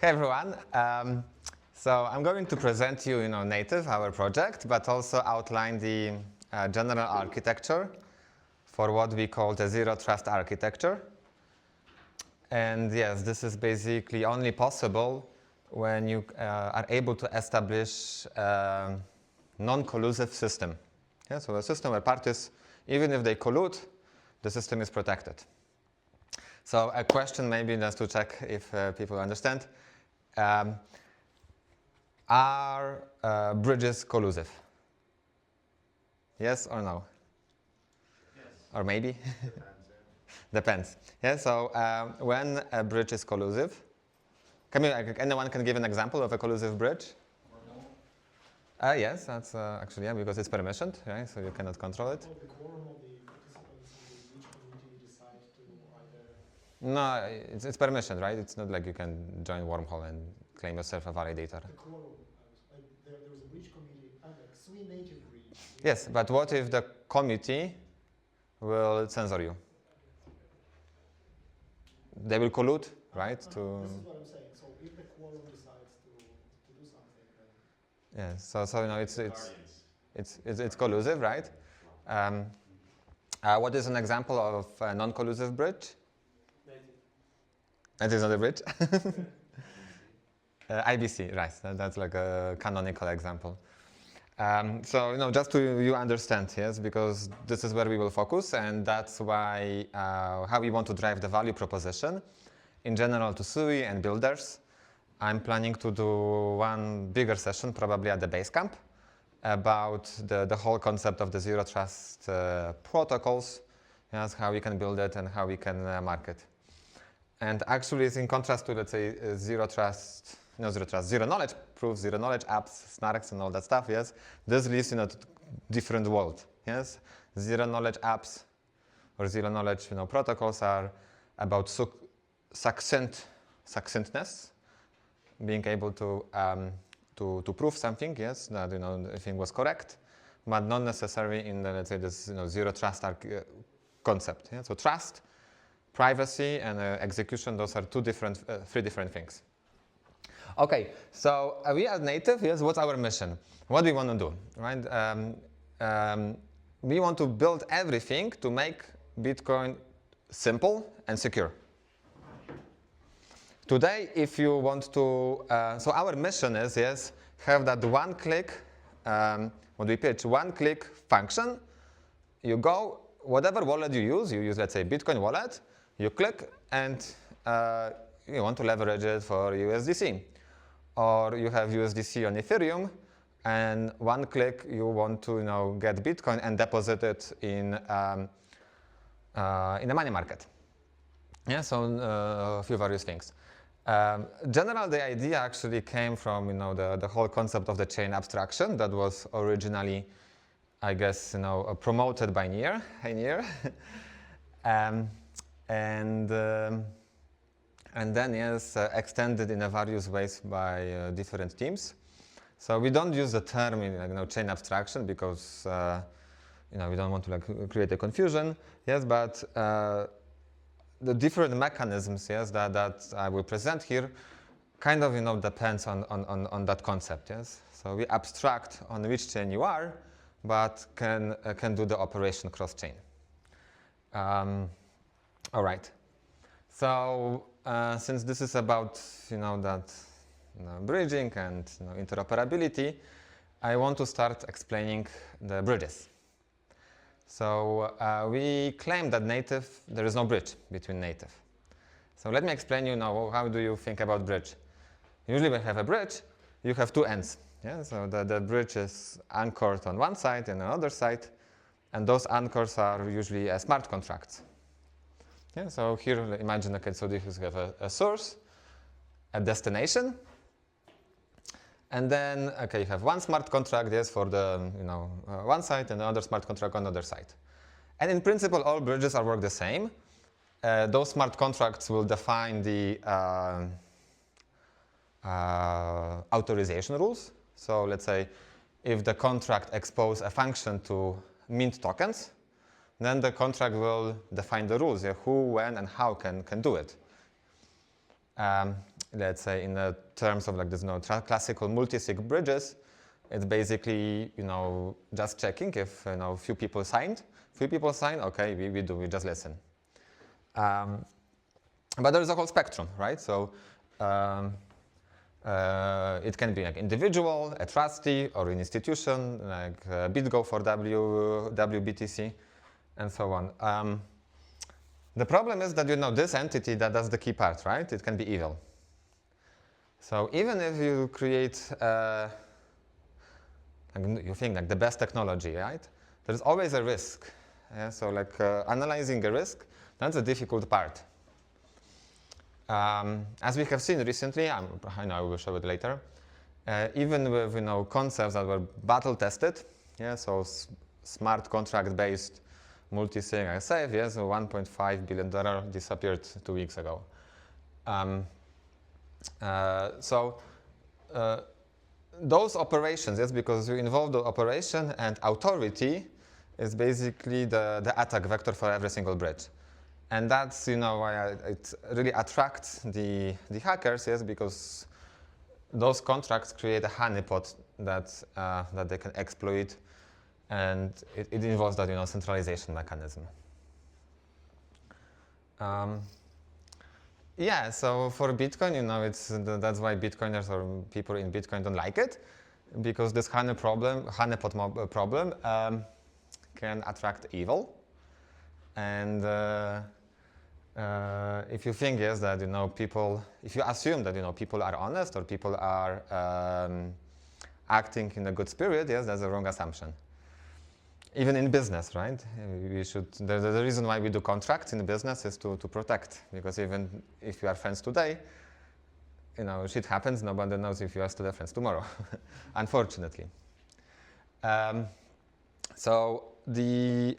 Hey everyone. So I'm going to present you, Native, our project, but also outline the general architecture for what we call the zero trust architecture. And yes, this is basically only possible when you are able to establish a non-collusive system. Yeah, so a system where parties, even if they collude, the system is protected. So a question maybe just to check if people understand. Are bridges collusive? Yes or no? Yes. Or maybe? Depends. Depends. Yeah, so when a bridge is collusive, anyone can give an example of a collusive bridge? Yes, that's actually, yeah, because it's permissioned, right? So you cannot control it. Well, the quorum of the participants in the bridge committee decide to either... No, it's permissioned, right? It's not like you can join Wormhole and claim yourself a validator. The quorum, there was a bridge committee, like SWI native bridge. Yes, but what if the committee will censor you? They will collude, right? This is what I'm saying. So if the quorum decides to do something, then... Yeah, so it's collusive, right? What is an example of a non-collusive bridge? That is not a bridge. IBC, right? That's like a canonical example. So just to you understand, yes, because this is where we will focus, and that's why how we want to drive the value proposition in general to SUI and builders. I'm planning to do one bigger session, probably at the Basecamp, about the whole concept of the zero trust protocols, yes, how we can build it and how we can market. And actually, it's in contrast to, let's say, zero knowledge proofs, zero knowledge apps, snarks, and all that stuff. Yes, this leads in a different world. Yes, zero knowledge apps or zero knowledge protocols are about succinctness, being able to prove something. Yes, that everything was correct, but not necessarily in the, let's say, this zero trust concept. Yeah? So trust, privacy, and execution, those are three different things. Okay, so we are Native. Yes, what's our mission? What do we want to do, right? We want to build everything to make Bitcoin simple and secure. Today, if you want to, so our mission is, yes, have that one-click, when we pitch one-click function, you go, whatever wallet you use, let's say, Bitcoin wallet, you click, and you want to leverage it for USDC. Or you have USDC on Ethereum, and one click, you want to get Bitcoin and deposit it in a money market. Yeah, so a few various things. Generally, the idea actually came from the whole concept of the chain abstraction that was originally, I guess, promoted by Near. And then, yes, extended in various ways by different teams. So we don't use the term in chain abstraction because we don't want to create a confusion. Yes, but the different mechanisms, yes, that I will present here, kind of depends on that concept. Yes, so we abstract on which chain you are, but can do the operation cross chain. All right. So since this is about bridging and interoperability, I want to start explaining the bridges. So we claim that there is no bridge between native. So let me explain how do you think about bridge. Usually when you have a bridge, you have two ends. Yeah? So the bridge is anchored on one side and another side, and those anchors are usually smart contracts. Yeah, so here, imagine, okay, so this have a source, a destination, and then, okay, you have one smart contract, yes, for the, one side, and another smart contract on the other side. And in principle, all bridges are work the same. Those smart contracts will define the authorization rules. So let's say if the contract exposes a function to mint tokens, then the contract will define the rules, who, when, and how can do it. let's say in the terms of like this, classical multi-sig bridges, it's basically, just checking if, few people signed. Few people signed, okay, we just listen. But there's a whole spectrum, right? So it can be like individual, a trustee, or an institution, like BitGo for WBTC, and so on. The problem is that, this entity, that's the key part, right? It can be evil. So even if you create, you think like the best technology, right? There's always a risk. Yeah? So like analyzing a risk, that's a difficult part. As we have seen recently, I will show it later, even with concepts that were battle tested, yeah, so smart contract-based multi-sig safe, yes, $1.5 billion disappeared 2 weeks ago. Those operations, yes, because you involve the operation and authority is basically the attack vector for every single bridge. And that's, why it really attracts the hackers, yes, because those contracts create a honeypot that they can exploit, and it involves that, centralization mechanism. Yeah, so for Bitcoin, that's why Bitcoiners or people in Bitcoin don't like it, because this honeypot problem can attract evil. And if you think, yes, that, if you assume that, people are honest or people are acting in a good spirit, yes, that's a wrong assumption. Even in business, right? The reason why we do contracts in business is to protect, because even if you are friends today, shit happens, nobody knows if you are still friends tomorrow, unfortunately. So the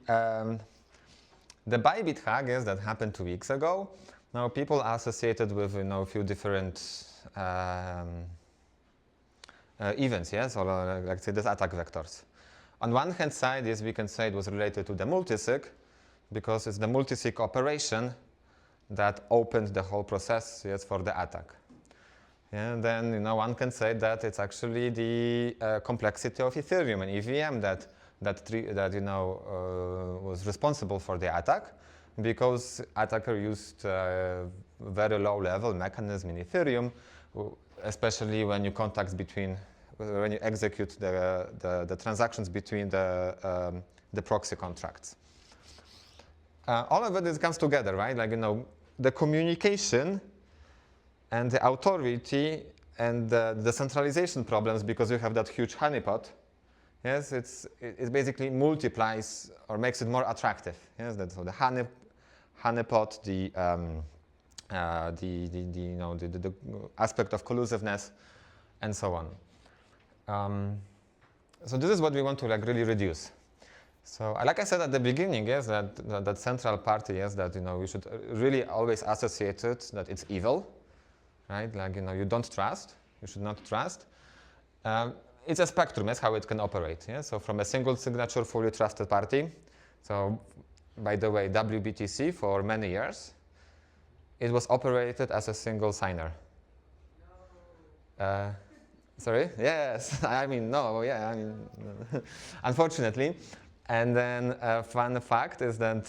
Bybit hack is that happened 2 weeks ago. Now people are associated with a few different events, yes, or like say these attack vectors. On one hand side, yes, we can say it was related to the multisig, because it's the multisig operation that opened the whole process, yes, for the attack. Yeah, and then one can say that it's actually the complexity of Ethereum and EVM that was responsible for the attack, because attacker used very low level mechanism in Ethereum, especially when you when you execute the transactions between the proxy contracts. All of it comes together, right? Like, the communication and the authority and the decentralization problems, because you have that huge honeypot. Yes, it basically multiplies or makes it more attractive. Yes, so the honeypot, the aspect of collusiveness, and so on. So this is what we want to really reduce. So like I said at the beginning, yes, that central party, yes, that we should really always associate it that it's evil, right? Like you don't trust, you should not trust. It's a spectrum, yes, how it can operate. Yeah? So from a single signature, fully trusted party. So by the way, WBTC for many years, it was operated as a single signer. No. Sorry? Yes. Unfortunately. And then a fun fact is that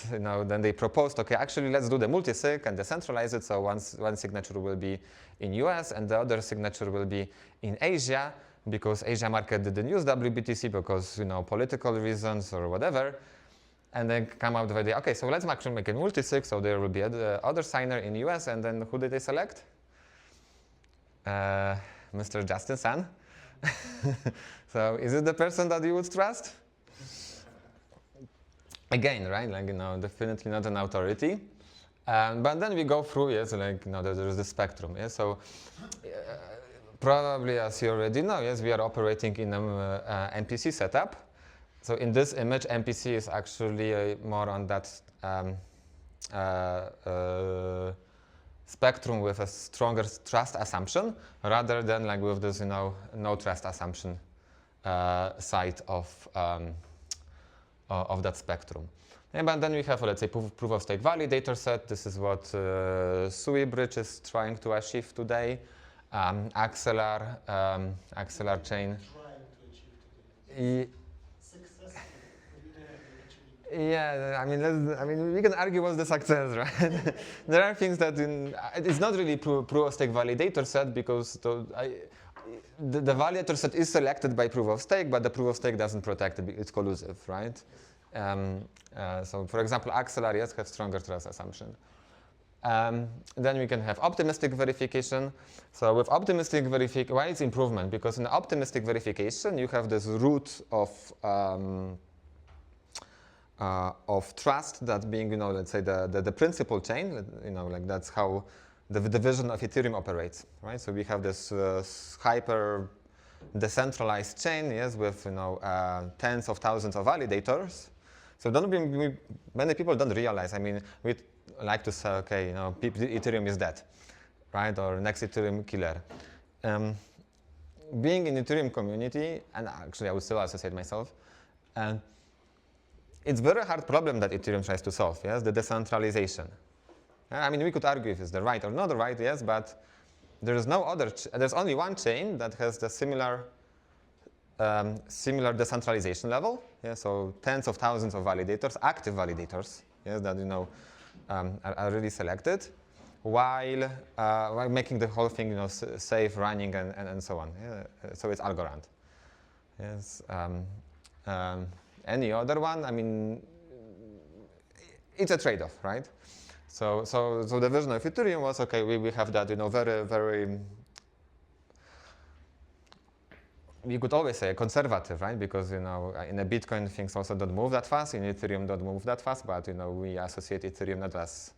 then they proposed, okay, actually let's do the multi-sig and decentralize it. So one signature will be in US and the other signature will be in Asia, because Asia market didn't use WBTC because political reasons or whatever. And then come out with the idea, okay, so let's actually make it multi-sig, so there will be other signer in US, and then who did they select? Mr. Justin Sun. So is it the person that you would trust? Again, right, like, definitely not an authority. But then we go through, yes, like, there's the spectrum, yes, so probably as you already know, yes, we are operating in an MPC setup. So in this image, MPC is actually more on that spectrum with a stronger trust assumption, rather than like with this, no trust assumption side of that spectrum. But then we have, let's say, proof of stake validator set. This is what SUI bridge is trying to achieve today. Axelar chain. Trying to achieve today. Successful. Yeah, I mean, we can argue what's the success, right? There are things that it's not really proof of stake validator set because the validator set is selected by proof of stake, but the proof of stake doesn't protect it. It's collusive, right? So, for example, Axelar, yes, have stronger trust assumption. Then we can have optimistic verification. So with optimistic verification, why it's improvement? Because in optimistic verification, you have this root of trust that being, let's say the principal chain, like that's how the division of Ethereum operates, right? So we have this hyper decentralized chain, yes, with tens of thousands of validators. So many people don't realize. I mean, we like to say, okay, Ethereum is dead, right? Or next Ethereum killer. Being in Ethereum community, and actually I would still associate myself, it's a very hard problem that Ethereum tries to solve, yes, the decentralization. I mean, we could argue if it's the right or not the right, yes, but there's no other, there's only one chain that has the similar decentralization level, yeah, so tens of thousands of validators, active validators, yes, that are really selected, while making the whole thing safe, running, and so on. Yeah? So it's Algorand. Yes. Any other one? I mean, it's a trade-off, right? So the vision of Ethereum was, okay, we have that, very, very, we could always say conservative, right? Because, in a Bitcoin, things also don't move that fast. In Ethereum, don't move that fast. But, we associate Ethereum not as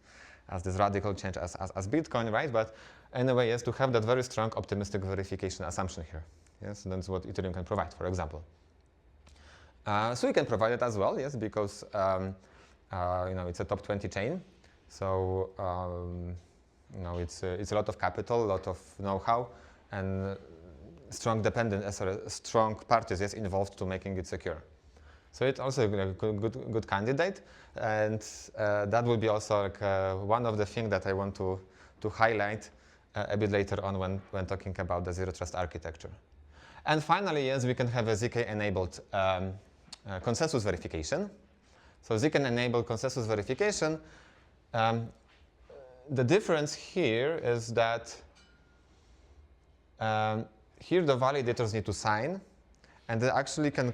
this radical change as Bitcoin, right? But anyway, yes, to have that very strong optimistic verification assumption here. Yes, and that's what Ethereum can provide, for example. So we can provide it as well, yes, because, it's a top 20 chain. So, it's a lot of capital, a lot of know-how, and strong parties, yes, involved to making it secure. So it's also a good candidate, and that will be also like, one of the things that I want to highlight a bit later on when talking about the zero trust architecture. And finally, yes, we can have a ZK-enabled consensus verification. So ZK-enabled consensus verification. The difference here is that here the validators need to sign, and they actually can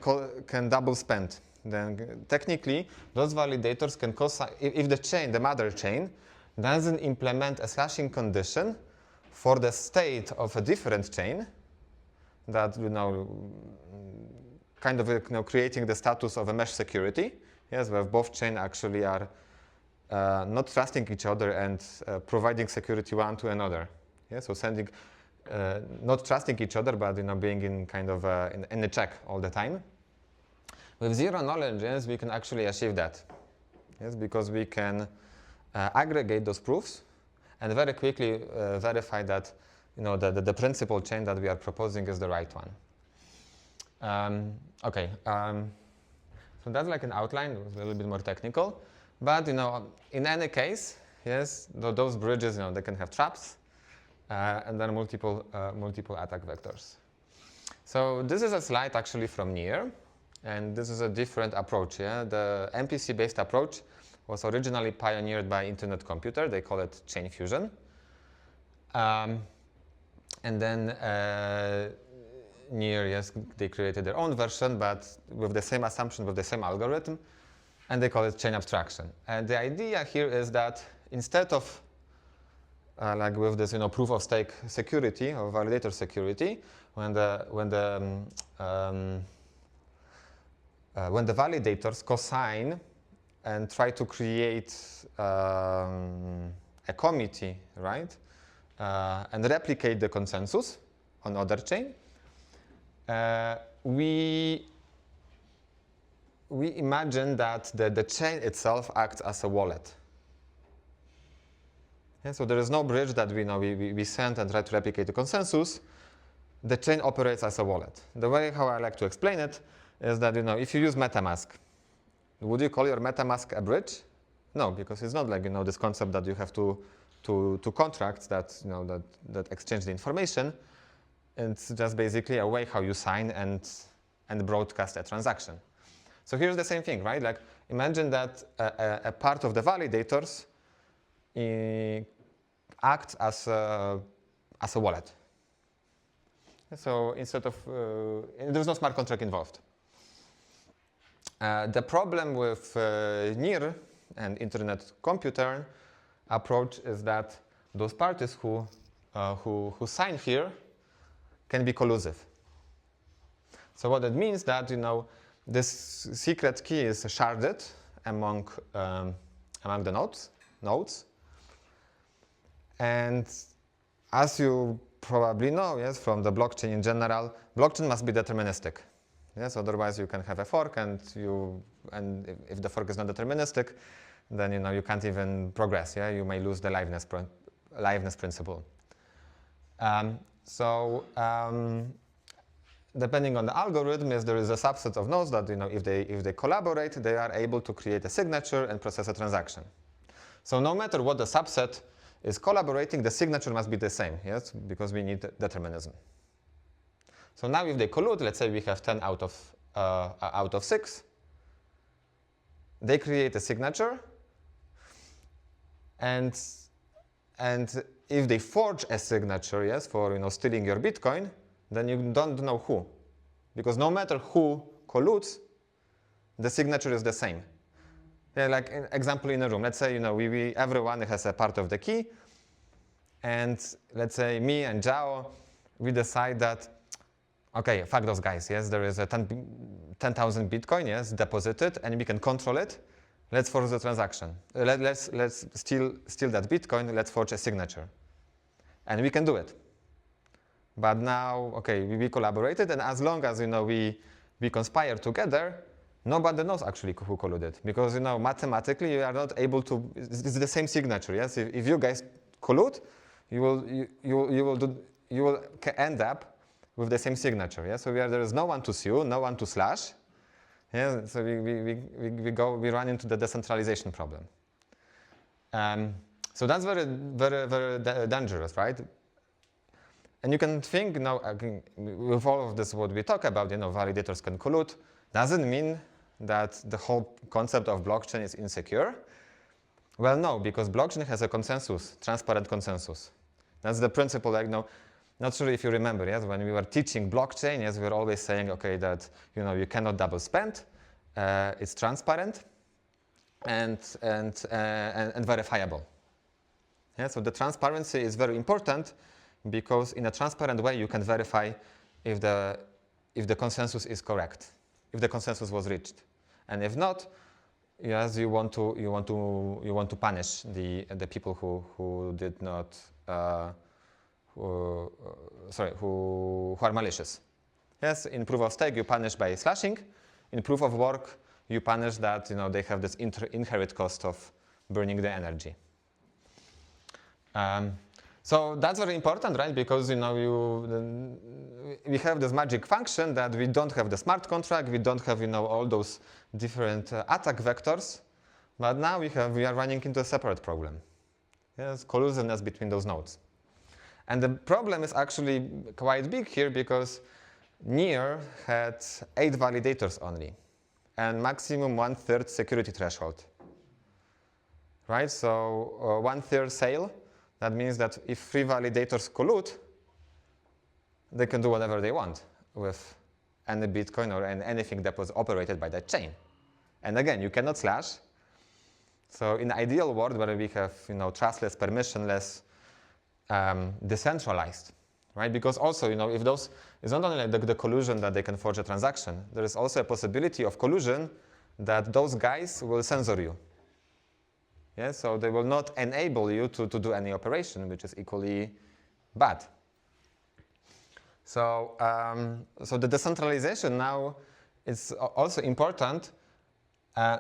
double spend. Then technically, those validators can co-sign if the mother chain, doesn't implement a slashing condition for the state of a different chain, that kind of creating the status of a mesh security. Yes, where both chains actually are not trusting each other and providing security one to another. Yeah, so sending. Not trusting each other, but being in kind of in a check all the time. With zero knowledge, yes, we can actually achieve that. Yes, because we can aggregate those proofs and very quickly verify that the principal chain that we are proposing is the right one. Okay, so that's like an outline. It was a little bit more technical, but in any case, yes, those bridges, they can have traps. And then multiple attack vectors. So this is a slide actually from NEAR, and this is a different approach. Yeah? The MPC-based approach was originally pioneered by Internet Computer. They call it chain fusion. And then NEAR, yes, they created their own version, but with the same assumption, with the same algorithm, and they call it chain abstraction. And the idea here is that instead of like with this, proof of stake security or validator security, when the validators co-sign and try to create a committee, right, and replicate the consensus on other chain, we imagine that the chain itself acts as a wallet. Yeah, so there is no bridge that we send and try to replicate the consensus. The chain operates as a wallet. The way how I like to explain it is that if you use MetaMask, would you call your MetaMask a bridge? No, because it's not like this concept that you have two contracts that that exchange the information. It's just basically a way how you sign and broadcast a transaction. So here's the same thing, right? Like imagine that a part of the validators act as a wallet. So instead of there's no smart contract involved. The problem with NIR and Internet Computer approach is that those parties who sign here can be collusive. So what it means that this secret key is sharded among the nodes, and as you probably know, yes, from the blockchain in general, blockchain must be deterministic. Yes, otherwise you can have a fork, and if the fork is not deterministic, then you can't even progress. Yeah, you may lose the liveness principle. Depending on the algorithm, yes, there is a subset of nodes that if they collaborate, they are able to create a signature and process a transaction. So no matter what the subset is collaborating, the signature must be the same. Yes, because we need determinism. So now if they collude, let's say we have 10 out of 6, they create a signature, and if they forge a signature, yes, for stealing your Bitcoin, then you don't know who, because no matter who colludes, the signature is the same. Yeah, like an example in a room. Let's say everyone has a part of the key, and let's say me and Zhao, we decide that, okay, fuck those guys. Yes, there is a 10,000 Bitcoin, yes, deposited, and we can control it. Let's force the transaction. Let's steal that Bitcoin. Let's forge a signature, and we can do it. But now, okay, we collaborated, and as long as we conspire together, nobody knows actually who colluded, because mathematically you are not able to. It's the same signature. Yes, if you guys collude, you will end up with the same signature. Yeah, so there is no one to sue, no one to slash. Yeah, so we run into the decentralization problem. So that's very, very, very dangerous, right? And you can think now, with all of this, what we talk about, validators can collude, doesn't mean that the whole concept of blockchain is insecure. Well, no, because blockchain has a consensus, transparent consensus. That's the principle. Like, not sure if you remember, yes, when we were teaching blockchain, yes, we were always saying, okay, that you cannot double spend, it's transparent, and verifiable. Yeah, so the transparency is very important, because in a transparent way you can verify if the consensus is correct, if the consensus was reached, and if not, yes, you want to punish the people who did not who are malicious. Yes, in proof of stake you punish by slashing. In proof of work you punish that they have this inherent cost of burning the energy. So that's very important, right? Because we have this magic function that we don't have the smart contract, we don't have all those different attack vectors, but now we are running into a separate problem. Yes, collusiveness between those nodes. And the problem is actually quite big here, because NIR had 8 validators only, and maximum 1/3 security threshold. Right? So 1/3 sale. That means that if 3 validators collude, they can do whatever they want with any Bitcoin or anything that was operated by that chain. And again, you cannot slash. So in the ideal world where we have trustless, permissionless, decentralized, right? Because also if those, it's not only the collusion that they can forge a transaction, there is also a possibility of collusion that those guys will censor you. Yeah, so they will not enable you to do any operation, which is equally bad. So, so the decentralization now is also important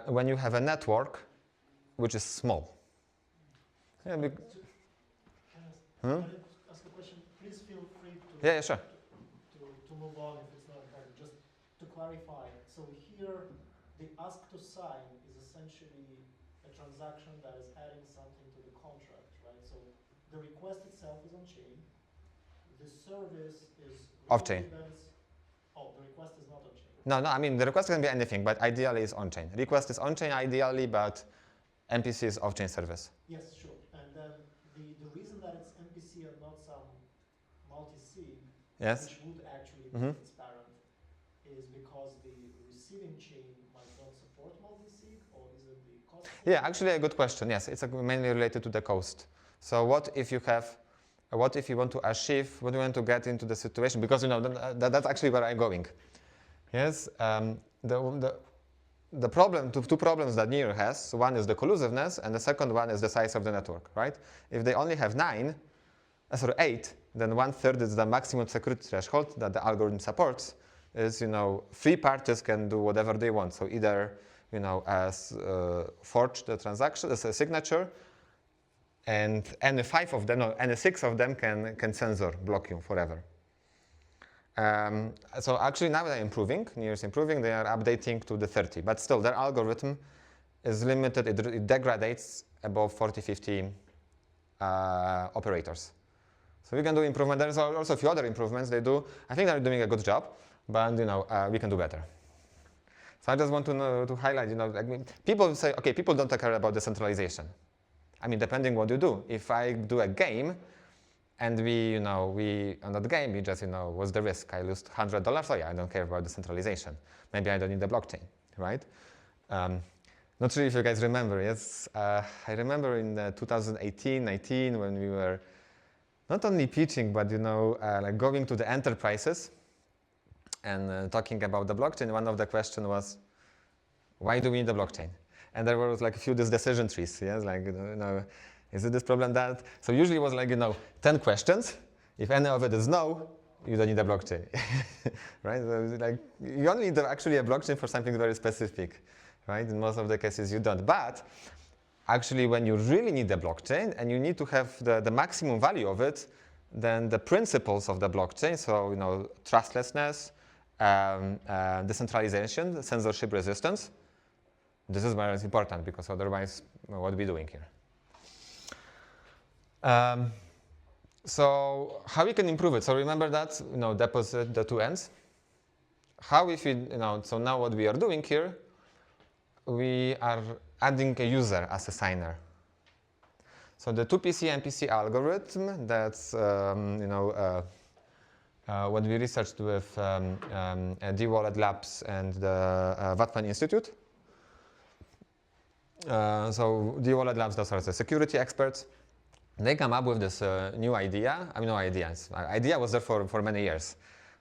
when you have a network which is small. Yeah, Can I ask a question? Please feel free to, yeah, to move on if it's not important. Just to clarify, so here the ask to sign is essentially a transaction that is adding something to the contract, right? So the request itself is on chain. The service is Off-chain. Oh, the request is not on chain. No, I mean, the request can be anything, but ideally it's on-chain. Request is on-chain ideally, but MPC is off-chain service. Yes, sure. And then the reason that it's MPC and not some multi-sig, Yes. which would actually be transparent, is because the receiving chain might not support multi-sig, or is it the cost? Yeah, actually a good question. Yes, it's mainly related to the cost. So what if you want to achieve, what do you want to get into the situation? Because that's actually where I'm going. Yes, the problem, two problems that Near has. One is the collusiveness, and the second one is the size of the network, right? If they only have 8, then 1/3 is the maximum security threshold that the algorithm supports. Is 3 parties can do whatever they want. So either forge the transaction as a signature, and any 5 of them, no, any 6 of them can censor, block you forever. So actually now they're improving, Near is improving, they are updating to the 30, but still their algorithm is limited, it degrades above 40, 50 operators. So we can do improvement. There's also a few other improvements they do. I think they're doing a good job, but we can do better. So I just want to highlight, people say, okay, people don't care about decentralization. I mean, depending what you do. If I do a game, and we on that game, we just, what's the risk? I lose $100. Oh yeah, I don't care about decentralization. Maybe I don't need the blockchain, right? Not sure if you guys remember. Yes, I remember in 2018, 19, when we were not only pitching, but like going to the enterprises and talking about the blockchain. One of the questions was, why do we need the blockchain? And there was like a few decision trees. Yes, like is it this problem that? So usually it was like 10 questions. If any of it is no, you don't need a blockchain, right? So like you only need actually a blockchain for something very specific, right? In most of the cases you don't. But actually, when you really need the blockchain and you need to have the maximum value of it, then the principles of the blockchain, so trustlessness, decentralization, censorship resistance, this is very important, because otherwise, what are we doing here? So how we can improve it? So remember that deposit the 2 ends. How if we so now what we are doing here, we are adding a user as a signer. So the 2PC MPC algorithm, that's what we researched with D-Wallet Labs and the Vatman Institute. So D-Wallet Labs, those are the security experts. They come up with this new idea. I mean, no ideas. Idea was there for many years,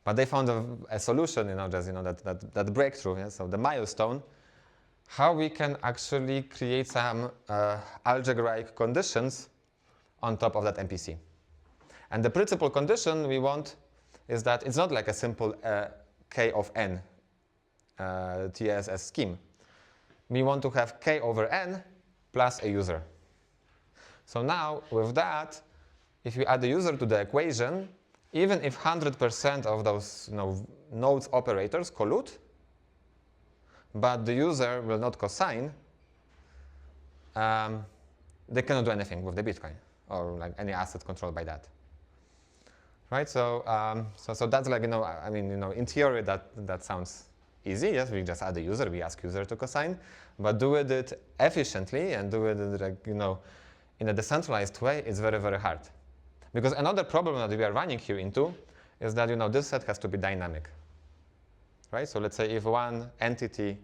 but they found a solution. That breakthrough. Yeah? So the milestone, how we can actually create some algebraic conditions on top of that MPC. And the principal condition we want is that it's not like a simple K of n TSS scheme. We want to have K over n plus a user. So now, with that, if you add the user to the equation, even if 100% of those nodes operators collude, but the user will not cosign, they cannot do anything with the Bitcoin or like any asset controlled by that. Right? So, so that's like I mean in theory that sounds easy. Yes, we just add the user, we ask user to cosign, but do it efficiently and do it like in a decentralized way, it's very, very hard. Because another problem that we are running here into is that this set has to be dynamic. Right? So let's say if one entity,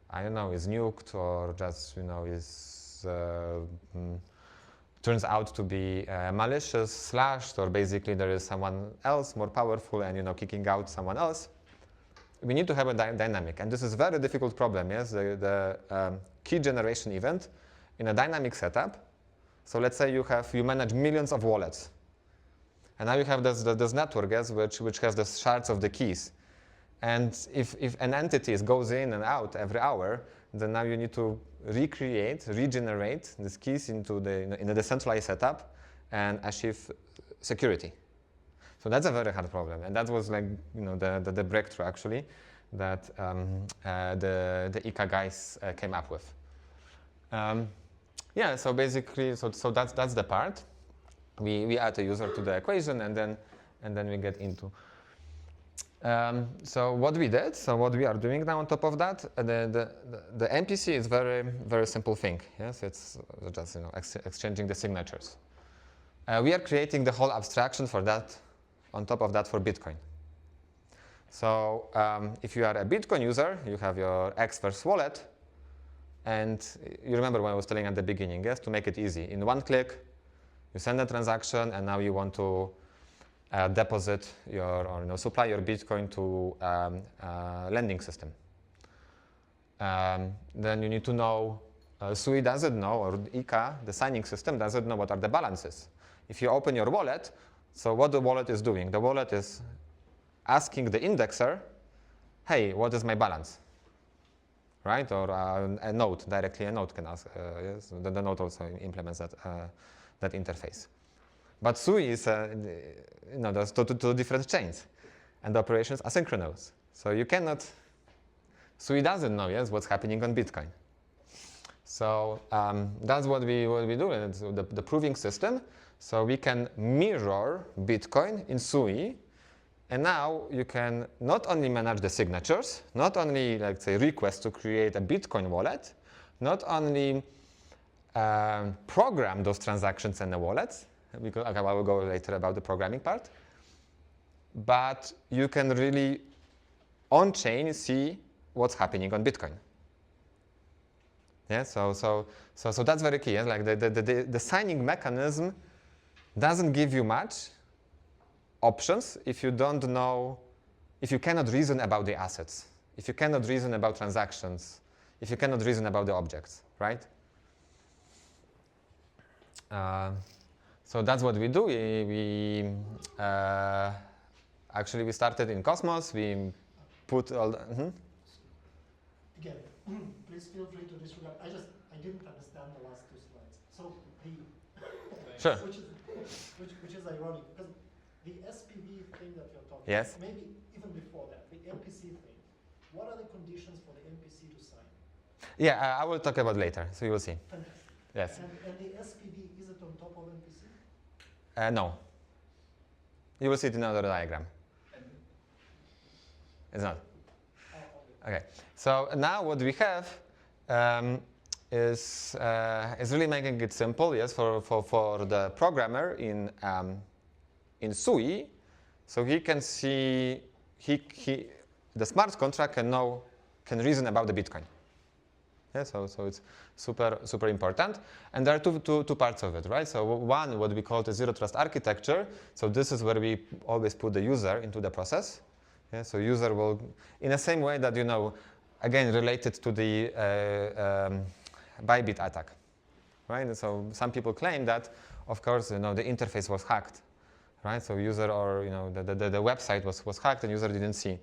I don't know, is nuked or just is turns out to be malicious, slashed, or basically there is someone else more powerful and kicking out someone else, we need to have a dynamic. And this is a very difficult problem. Yes, the key generation event in a dynamic setup. So let's say you manage millions of wallets, and now you have this network, yes, which has the shards of the keys. And if an entity goes in and out every hour, then now you need to regenerate these keys into in a decentralized setup and achieve security. So that's a very hard problem, and that was like the breakthrough actually, the ICA guys came up with. Yeah, so basically, so that's the part. We add a user to the equation, and then we get into. So what we did, so what we are doing now on top of that, the MPC is very simple thing. Yes, it's just exchanging the signatures. We are creating the whole abstraction for that, on top of that for Bitcoin. So if you are a Bitcoin user, you have your Xverse wallet, and you remember when I was telling at the beginning, yes, to make it easy. In one click, you send a transaction, and now you want to deposit or supply your Bitcoin to lending system. Then you need to know, SUI doesn't know, or ICA, the signing system, doesn't know what are the balances. If you open your wallet, so what the wallet is doing? The wallet is asking the indexer, hey, what is my balance? Right? Or a node, directly a node can ask. Yes, the node also implements that interface. But SUI is, there's two different chains, and the operation is asynchronous. So you cannot, SUI doesn't know, yes, what's happening on Bitcoin. So that's what we do, and it's the proving system. So we can mirror Bitcoin in SUI, and now you can not only manage the signatures, not only, like, say, request to create a Bitcoin wallet, not only program those transactions in the wallets, because I will go later about the programming part, but you can really on-chain see what's happening on Bitcoin. Yeah, so that's very key. Yeah? Like the signing mechanism doesn't give you much options if you don't know, if you cannot reason about the assets, if you cannot reason about transactions, if you cannot reason about the objects, right? So that's what we do. Actually, we started in Cosmos. We put all the... Again, please feel free to disregard. I didn't understand the last two slides. So Sure. Which is ironic, because the SPV thing that you're talking yes. about, maybe even before that, the MPC thing, what are the conditions for the MPC to sign? Yeah, I will talk about later, so you will see. Fantastic. Yes. And the SPV, is it on top of MPC? No. You will see it in another diagram. It's not. Oh, Okay. So now what we have is really making it simple, yes, for the programmer in SUI. So he can see the smart contract can reason about the Bitcoin. Yeah, so it's super important, and there are two parts of it, right? So one, what we call the zero trust architecture. So this is where we always put the user into the process. Yeah, so user will, in the same way that again related to the Bybit attack, right? So some people claim that, of course, the interface was hacked, right? So user or the website was hacked and user didn't see.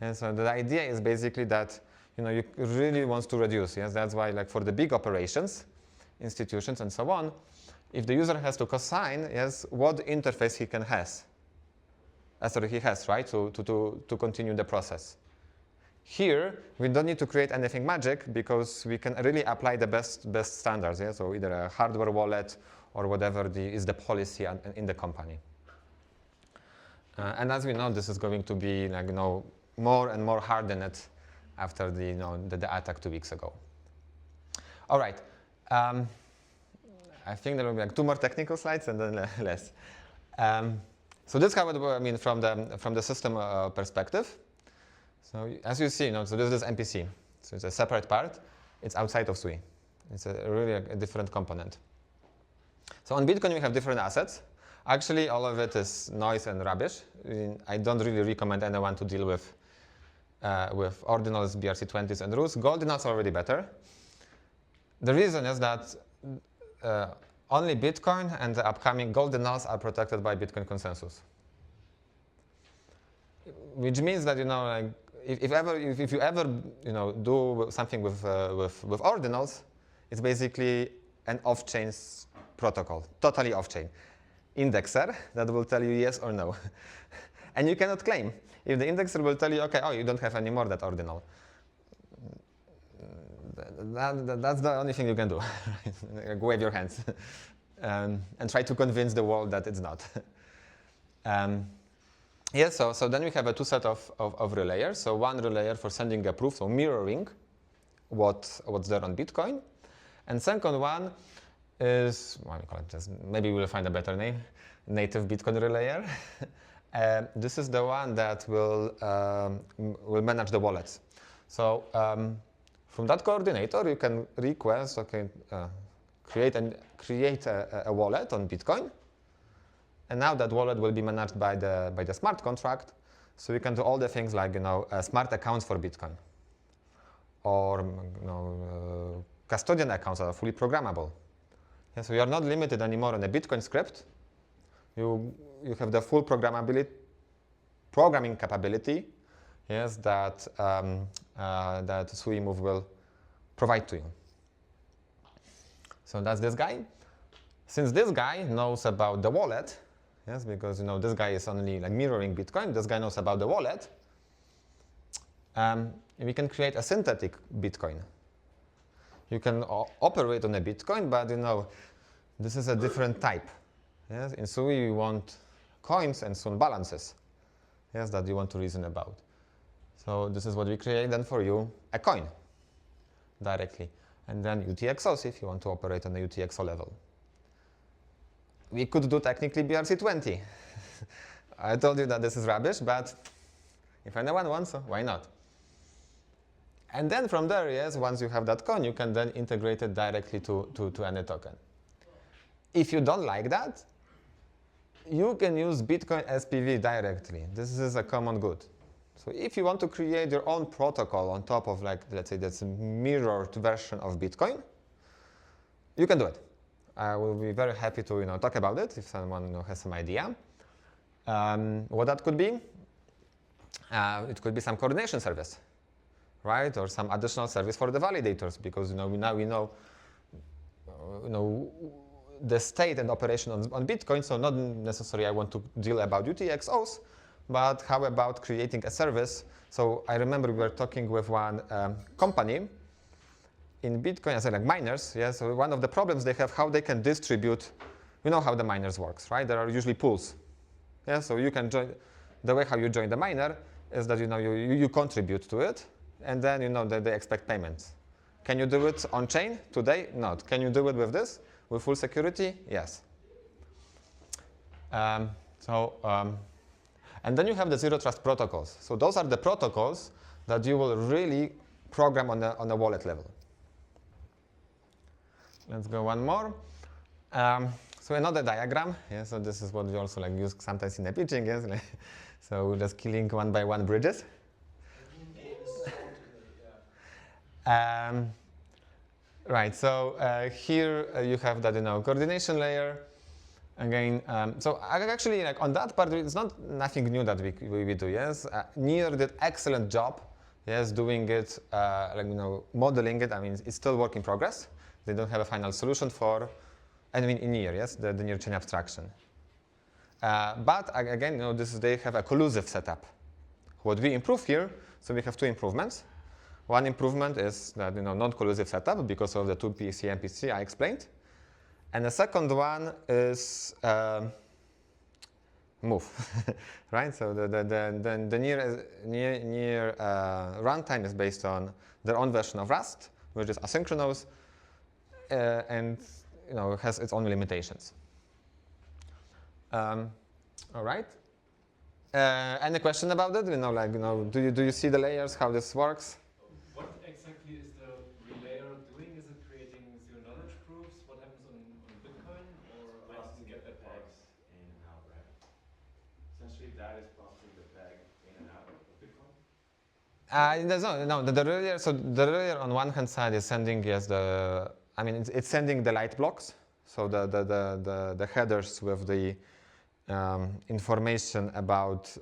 And so the idea is basically that you really want to reduce. Yes, that's why, like, for the big operations, institutions and so on, if the user has to co-sign, yes, what interface he has, right, to continue the process. Here, we don't need to create anything magic because we can really apply the best standards. Yeah, so either a hardware wallet or whatever is the policy in the company. And as we know, this is going to be more and more hardened after the attack 2 weeks ago. All right. I think there will be like 2 more technical slides and then less. So this is how it works, from the system perspective. So as you see, so this is MPC. So it's a separate part. It's outside of SUI. It's really a different component. So on Bitcoin, we have different assets. Actually, all of it is noise and rubbish. I don't really recommend anyone to deal with ordinals, BRC20s, and rules. Goldinals are already better. The reason is that only Bitcoin and the upcoming Goldinals are protected by Bitcoin consensus, which means that if you ever do something with ordinals, it's basically an off-chain protocol, totally off-chain. Indexer that will tell you yes or no. And you cannot claim. If the indexer will tell you, okay, oh, you don't have any more that ordinal. That's the only thing you can do. Wave your hands and try to convince the world that it's not. Yeah, so then we have a two set of relayers. So one relayer for sending a proof, so mirroring what's there on Bitcoin. And second one is, well, we call it just, maybe we'll find a better name, native Bitcoin relayer. This is the one that will manage the wallets. So from that coordinator, you can request, okay, create a wallet on Bitcoin. And now that wallet will be managed by the smart contract. So you can do all the things like, smart accounts for Bitcoin. Or, custodian accounts are fully programmable. Yeah, so you are not limited anymore on a Bitcoin script. You have the full programming capability, yes, that SuiMove will provide to you. So that's this guy. Since this guy knows about the wallet, yes, because this guy is only like mirroring Bitcoin, this guy knows about the wallet, we can create a synthetic Bitcoin. You can operate on a Bitcoin, but this is a different type. Yes, in Sui we want coins and soon balances. Yes, that you want to reason about. So this is what we create then for you, a coin directly. And then UTXOs if you want to operate on the UTXO level. We could do technically BRC20. I told you that this is rubbish, but if anyone wants, why not? And then from there, yes, once you have that coin, you can then integrate it directly to any token. If you don't like that, you can use Bitcoin SPV directly. This is a common good. So if you want to create your own protocol on top of, like, let's say that's a mirrored version of Bitcoin, you can do it. I will be very happy to talk about it if someone has some idea. What that could be? It could be some coordination service, right? Or some additional service for the validators, because now we know the state and operation on Bitcoin. So not necessarily I want to deal about UTXOs, but how about creating a service? So I remember we were talking with one company in Bitcoin, as like miners. Yeah, so one of the problems they have, how they can distribute. You know how the miners works, right? There are usually pools. Yeah, so you can join. The way how you join the miner is that you contribute to it, and then that they expect payments. Can you do it on chain today? Not. Can you do it with this? With full security? Yes. And then you have the zero trust protocols. So those are the protocols that you will really program on a wallet level. Let's go one more. So another diagram. Yeah, so this is what we also use sometimes in the pitching. Yes. So we're just killing one by one bridges. Right. So here you have that coordination layer. Again, so actually on that part, it's not nothing new that we do. Yes, Near did excellent job. Yes, doing it, modeling it. I mean, it's still work in progress. They don't have a final solution for, in Near, yes, the Near chain abstraction. But again, they have a collusive setup. What we improve here, so we have two improvements. One improvement is that non-collusive setup because of the 2PC MPC I explained. And the second one is move, right? So the near runtime is based on their own version of Rust, which is asynchronous, and has its own limitations. All right. Any question about it? Do you see the layers? How this works? What exactly is the relayer doing? Is it creating zero-knowledge proofs? What happens on Bitcoin? Or how does it get that pegs in and out, right? Essentially, that is processing the peg in and out of Bitcoin? The relayer. So the relayer on one hand side is sending it's sending the light blocks. So the headers with the information about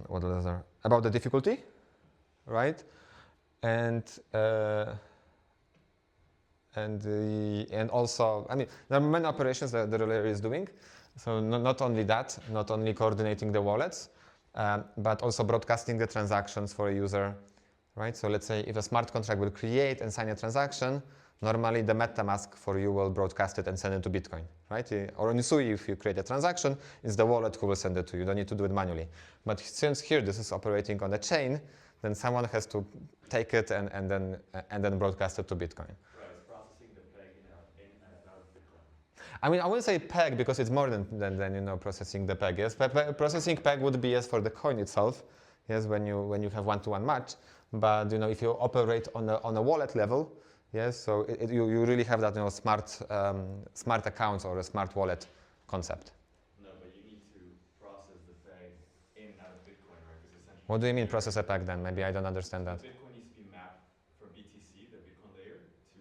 what is there? About the difficulty, right? And also, there are many operations that the relayer is doing. So not only that, not only coordinating the wallets, but also broadcasting the transactions for a user, right? So let's say if a smart contract will create and sign a transaction, normally the MetaMask for you will broadcast it and send it to Bitcoin, right? Or on Sui, if you create a transaction, it's the wallet who will send it to you. You don't need to do it manually. But since here this is operating on a chain, then someone has to take it and then broadcast it to Bitcoin. Right, it's processing the peg in and out of Bitcoin. I mean, I wouldn't say peg because it's more than processing the peg. Yes, processing peg would be yes for the coin itself. Yes, when you have one-to-one match. But if you operate on a wallet level, yes, so you really have that smart accounts or a smart wallet concept. No, but you need to process the peg in and out of Bitcoin, right? Because essentially. What do you mean process a peg then? Maybe I don't understand that. Bitcoin needs to be mapped from BTC, the Bitcoin layer, to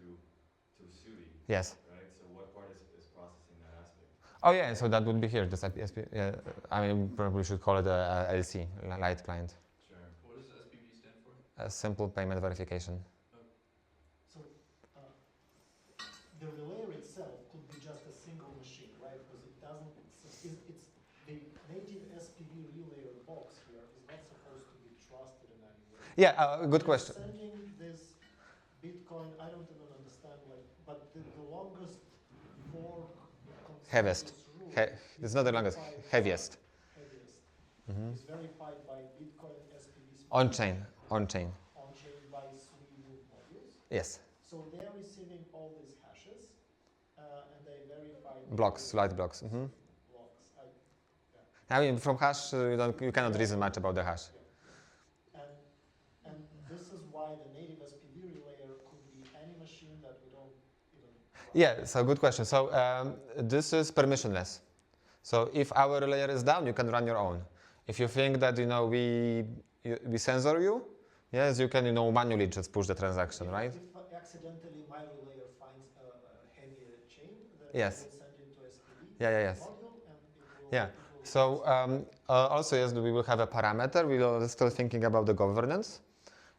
SUI. Yes. Right. So what part is processing that aspect? Oh yeah, so that would be here. This SPV. Yeah, I mean, probably should call it a LC, light client. Sure. What does SPV stand for? A simple payment verification. So the layer itself could be just a single machine, right? Because it doesn't. It's the native SPV relayer box here is not supposed to be trusted in any way. Yeah, good question. Sending this Bitcoin, I don't even understand, but the longest fork. Heaviest. It's not the longest. Heaviest. Heaviest. Is verified by Bitcoin SPV. On chain. On chain by SUI modules. Yes. So they are receiving all these hashes, and they verify Blocks, light blocks. Blocks. I mean, from hash, you cannot reason much about the hash. And this is why the native SPV relayer could be any machine that we don't even. Yeah, so good question. So this is permissionless. So if our layer is down, you can run your own. If you think that we censor you, yes, you can manually just push the transaction, right? If accidentally my relayer finds a heavier chain, then Yes. it will send it to SPV Yes. module, and it will. Yeah. So also yes, we will have a parameter. We are still thinking about the governance.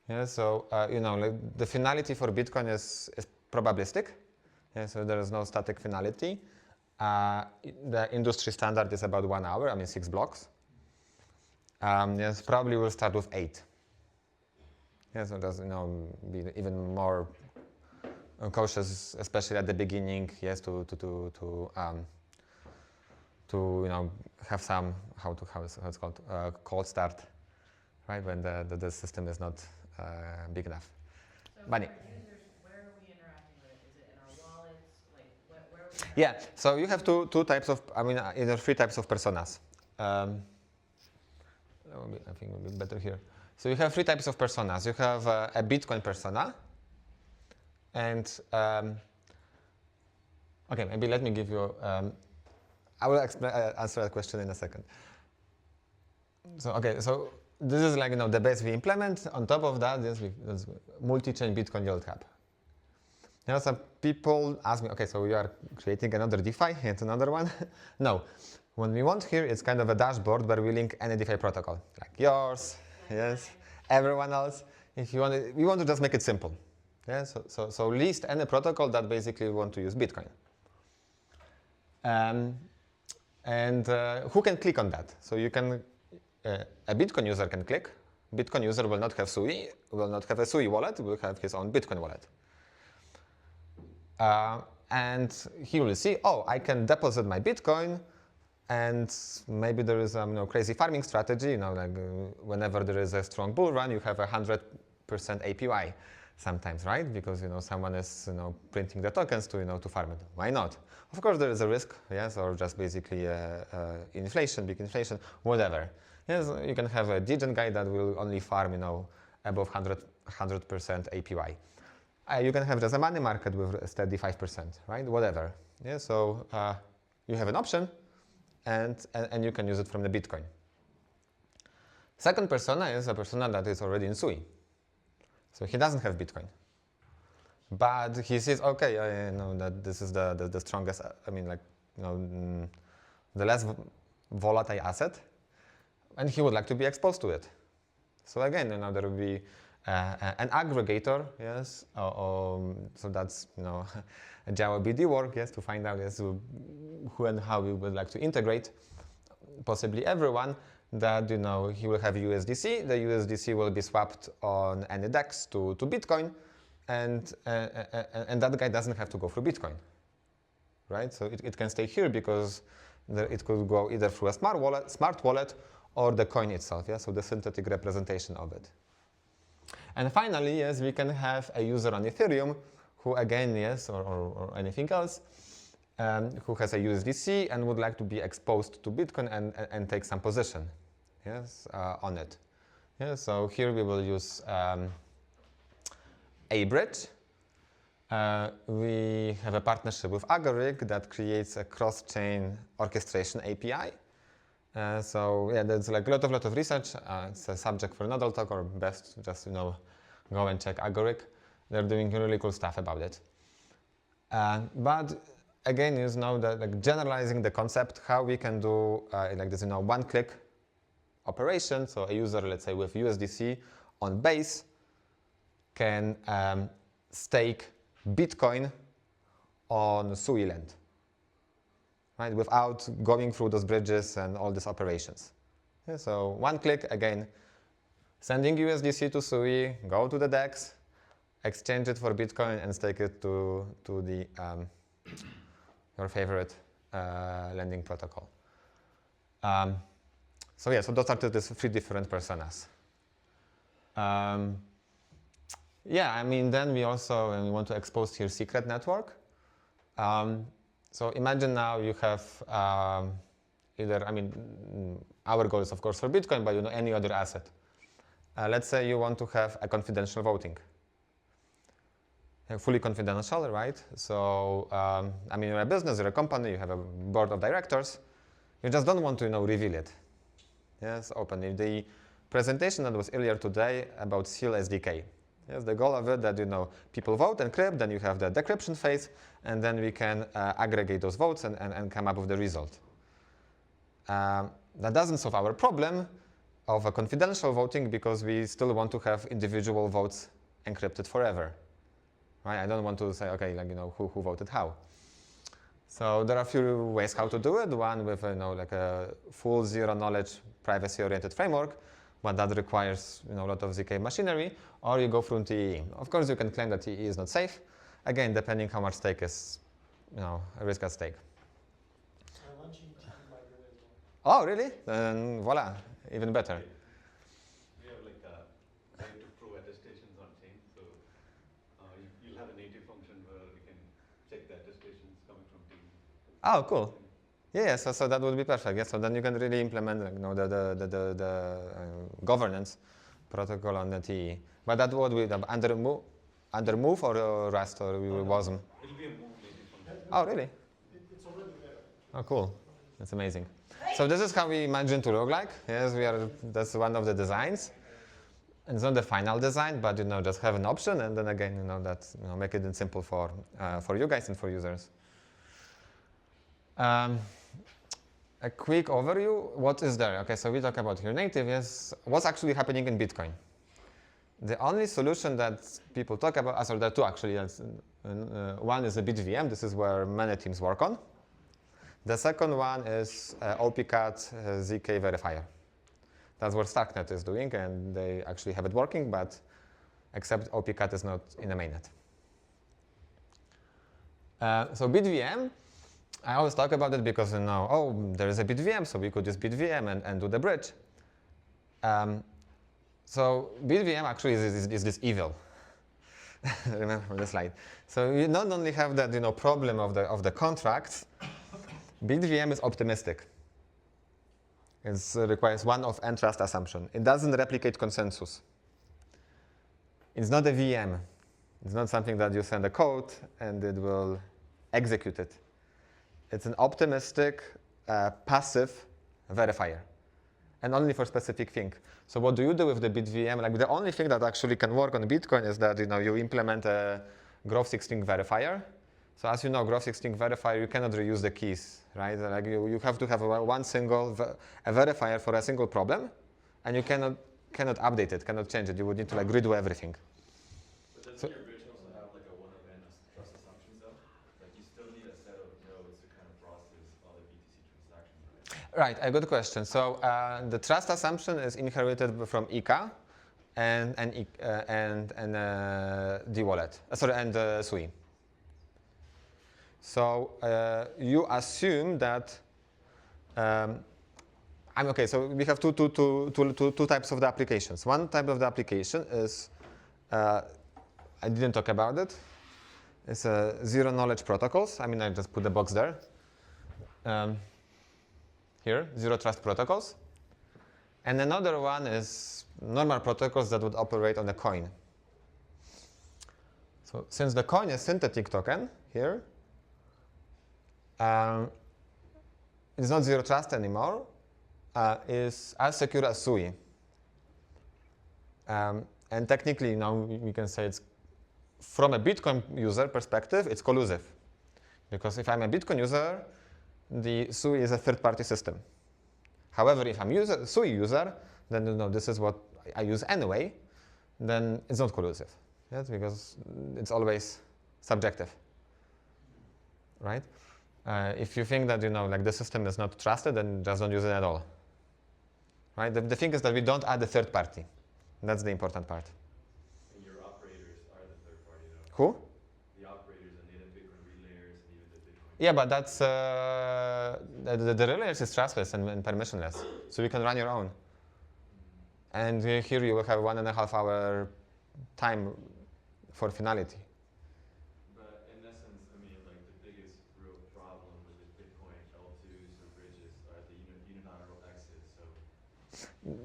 Yeah. So like the finality for Bitcoin is probabilistic. Yeah. So there is no static finality. The industry standard is about 1 hour. I mean 6 blocks. Yes, probably we'll start with 8. Yeah, so that's be even more cautious, especially at the beginning. Yes, to have some how it's called cold start, right, when the system is not big enough. So Money. for our users, where are we interacting with it? Is it in our wallets? Like where are we interacting? Yeah, so you have two types of, either 3 types of personas. I think it would be better here. So you have 3 types of personas. You have a Bitcoin persona, and okay, maybe let me give you. I will answer that question in a second. So okay, so this is like the base we implement. On top of that, there's multi-chain Bitcoin yield cap. Some people ask me, okay, so you are creating another DeFi, it's another one? No. What we want here is kind of a dashboard where we link any DeFi protocol, like yours, yes, everyone else. If you want we want to just make it simple. Yeah, so list any protocol that basically want to use Bitcoin. And who can click on that? So you can, a Bitcoin user can click. Bitcoin user will not have SUI, will not have a SUI wallet, will have his own Bitcoin wallet. And he will see, oh, I can deposit my Bitcoin, and maybe there is a crazy farming strategy. Like whenever there is a strong bull run, you have 100% APY sometimes, right? Because someone is printing the tokens to farm it. Why not? Of course, there is a risk, yes, or just basically inflation, big inflation, whatever. Yes, you can have a degen guy that will only farm above 100% APY. You can have just a money market with a steady 5%, right? Whatever. Yeah, so you have an option, and you can use it from the Bitcoin. Second persona is a persona that is already in SUI. So he doesn't have Bitcoin. But he says, okay, I know that this is the strongest, the less volatile asset, and he would like to be exposed to it. So again, there will be an aggregator, yes, so that's a Java BD work, yes, to find out yes who and how we would like to integrate, possibly everyone. That he will have USDC. The USDC will be swapped on any DEX to Bitcoin, and that guy doesn't have to go through Bitcoin, right? So it can stay here because it could go either through a smart wallet or the coin itself, yeah. So the synthetic representation of it. And finally, yes, we can have a user on Ethereum who, again, yes, or anything else, who has a USDC and would like to be exposed to Bitcoin and take some position, yes, on it. Yeah, so here we will use a bridge. We have a partnership with Agoric that creates a cross-chain orchestration API. So yeah, there's like a lot of research. It's a subject for another talk, or best just go and check Agoric. They're doing really cool stuff about it. But again, that like generalizing the concept, how we can do like this one-click operation. So a user, let's say with USDC on base, can stake Bitcoin on Sui land. Right, without going through those bridges and all these operations. Yeah, so one click, again, sending USDC to Sui, go to the DEX, exchange it for Bitcoin, and stake it to the your favorite lending protocol. So yeah, so those are these 3 different personas. Yeah, I mean, then we also we want to expose here secret network. So imagine now you have either, our goal is of course for Bitcoin, but any other asset. Let's say you want to have a confidential voting. Fully confidential, right? So, you're a business, you're a company, you have a board of directors. You just don't want to, reveal it. Yes, openly. The presentation that was earlier today about Seal SDK. Yes, the goal of it that, people vote, encrypt, then you have the decryption phase, and then we can aggregate those votes and come up with the result. That doesn't solve our problem of a confidential voting because we still want to have individual votes encrypted forever. Right? I don't want to say, okay, who voted how. So there are a few ways how to do it. One with, like a full zero-knowledge, privacy-oriented framework, but that requires, a lot of ZK machinery, or you go through TEE. Of course, you can claim that TEE is not safe. Again, depending how much stake is, a risk at stake. We're launching TEE, by the way, as well. Oh, really? Then voila, even better. We have like right to prove attestations on chain. So you'll have a native function where we can check the attestations coming from TEE. Oh, cool. Yeah, so that would be perfect. Yeah, so then you can really implement the governance protocol on the TE. But that would be under Move or Rust or WASM? It'll be a Move native function. Oh, really? It's already there. Oh, cool. That's amazing. So this is how we imagine to look like. Yes, that's one of the designs. And it's not the final design, but just have an option, and then again, make it simple for you guys and for users. A quick overview, what is there? Okay, so we talk about here native, yes. What's actually happening in Bitcoin? The only solution that people talk about, there are 2 actually. One is a BitVM, this is where many teams work on. The second one is OPCAT ZK verifier. That's what Starknet is doing, and they actually have it working, but except OPCAT is not in the mainnet. So BitVM, I always talk about it because there is a BitVM, so we could use BitVM and do the bridge. So BitVM actually is this evil. Remember from the slide. So you not only have that problem of the contracts, BitVM is optimistic. It requires one of n trust assumption. It doesn't replicate consensus. It's not a VM. It's not something that you send a code and it will execute it. It's an optimistic, passive verifier, and only for specific thing. So what do you do with the BitVM? Like the only thing that actually can work on Bitcoin is that you implement a growth-16 verifier. So as you know, growth-16 verifier, you cannot reuse the keys, right? Like you have to have one single a verifier for a single problem, and you cannot cannot update it, cannot change it. You would need to like redo everything. But doesn't So- your bridge also have like a 1 of n trust assumptions though? Like you still need a set of nodes to kind of process all the BTC transactions, right? Right, a good question. So the trust assumption is inherited from ICA and D-Wallet. Sorry, and SUI. So you assume that okay. So we have two types of the applications. One type of the application is I didn't talk about it. It's zero knowledge protocols. I mean, I just put the box there. Here, zero trust protocols. And another one is normal protocols that would operate on a coin. So since the coin is synthetic token here, it's not zero trust anymore. Is as secure as SUI. And technically, now we can say it's from a Bitcoin user perspective, it's collusive. Because if I'm a Bitcoin user, the SUI is a third-party system. However, if I'm a SUI user, then this is what I use anyway, then it's not collusive. Yes, because it's always subjective, right? If you think that like the system is not trusted, then just don't use it at all. Right? The thing is that we don't add the third party. That's the important part. And your operators are the third party though. Who? The operators are native Bitcoin relayers and even the Bitcoin. Yeah, but that's the relayers is trustless and permissionless, so you can run your own. And here you will have 1.5 hour time for finality. But in essence, I mean, like the biggest real problem with the Bitcoin L2s or bridges are the unilateral exits. So